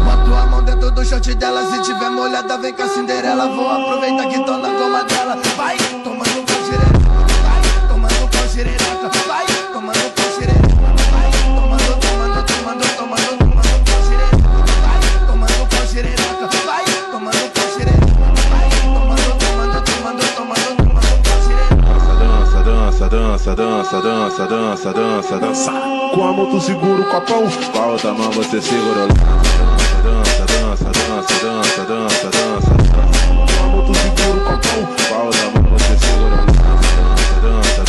Boto a mão dentro do short dela, se tiver molhada vem com a Cinderela. Vou aproveitar que tô na goma dela. Vai tomando com xereca, vai tomando com xereca, vai tomando com xereca, vai tomando com xereca, vai tomando com xereca, vai tomando com xereca, vai tomando com xereca. Dança. Com a mão tu segura o copão, com a outra mão você segura o dança. Com a mão tu segura o copão, com a outra mão você segura o dança.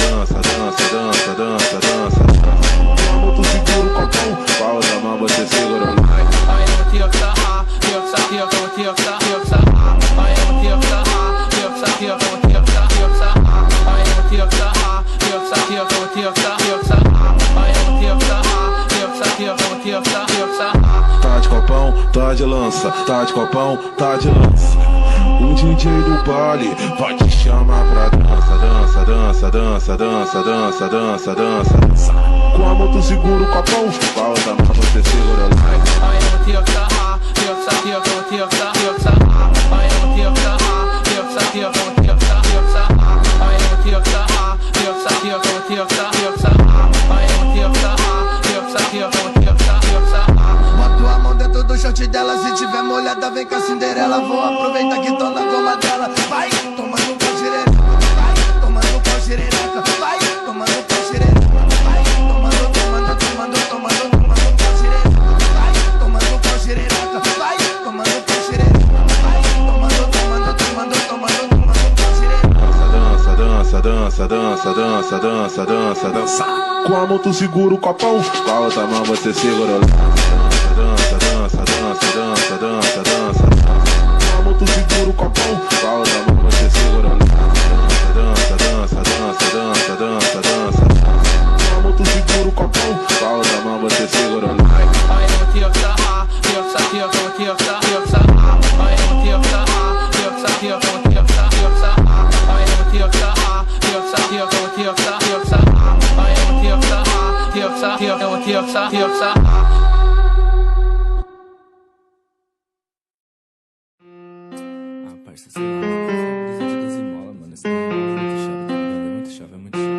Com a mão tu segura o copão, com a outra mão você segura o Tá de copão, tá de lança, tá de copão, tá de lança. O DJ do baile vai te chamar pra dança. Com a mão tu segura o copão, com a outra mão você segura o Boto a mão dentro do short dela, se tiver molhada vem com a Cinderela. Vou aproveitar que tô na goma dela. Vai tomando com xereca, vai tomando com xereca, vai tomando com xereca, vai tomando com xereca, vai tomando com xereca, vai tomando com xereca, vai tomando dança. Com a mão tu segura o copão, com a outra mão você segura o dança. Com a mão tu segura o copão, com a outra mão você segura o dança. Com a mão tu segura o copão, com a outra mão você segura o dança. Parça, sei lá, brisa de desenrola, mano. Esse daí é muito chave, é muito chave.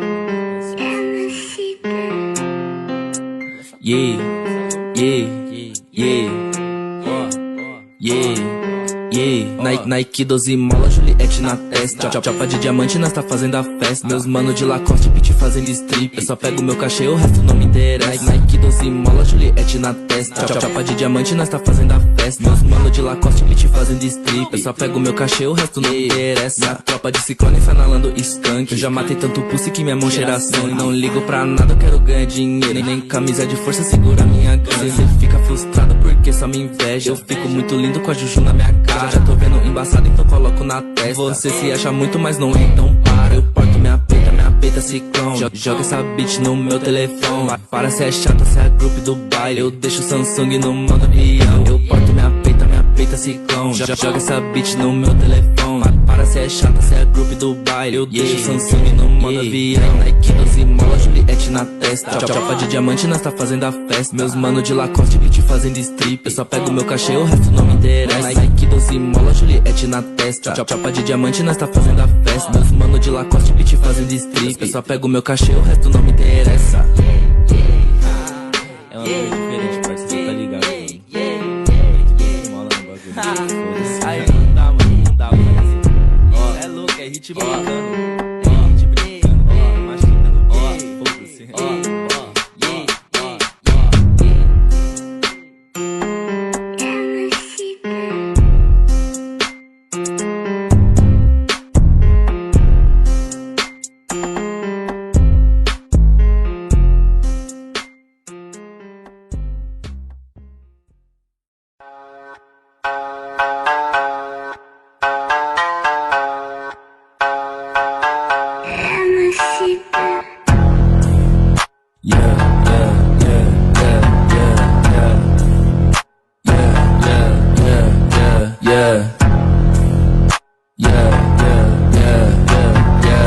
Yeah, Nike 12 mola, Juliette na testa. Chapa de diamante, nós tá fazendo a festa. Meus mano de Lacoste, pitch fazendo strip. Eu só pego meu cachê, o resto não me interessa. Nike 12 mola, Juliette na testa. Chapa de diamante, nós tá fazendo a festa. Meus mano de Lacoste, pitch fazendo strip. Eu só pego meu cachê, o resto não me interessa. Minha tropa de ciclone fanalando skunk. Eu já matei tanto pussy que minha mão cheira sangue. Não ligo pra nada, eu quero ganhar dinheiro. Nem camisa de força segura minha grana. Cê fica frustrado porque só me inveja. Eu fico muito lindo com a juju na minha cara. Já tô vendo embaçado, então coloco na testa. Você se acha muito, mas não é, então para. Eu porto minha peita ciclone. Joga essa bitch no meu telefone. Para se é chata, se é group do baile. Eu deixo Samsung no modo avião. Eu porto minha peita ciclone. Joga essa bitch no meu telefone. Para se é chata, se é group do baile. Eu deixo Samsung no modo avião. Nike 12 mola, Juliette na testa. Chapa de diamante, nós tá fazendo a festa. Meus mano de Lacoste, bitch fazendo strip. Eu só pego meu cachê, o resto não me interessa. Nike 12 mola, Juliette na testa. Chapa de diamante, nós tá fazendo a festa. Meus mano de Lacoste, bitch fazendo strip. Eu só pego meu cachê, o resto não me interessa. É uma coisa diferente, parceiro, você tá ligado, mano. Mola no bagulho. Foda-se. Aí não dá, mano. Ó, é louco, é hit brincando. Yeah, yeah, yeah, yeah, yeah, yeah, yeah, yeah, yeah, yeah. Yeah, yeah, yeah, yeah,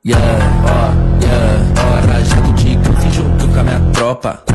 yeah, yeah, ó, rajado de cruze junto com a minha tropa.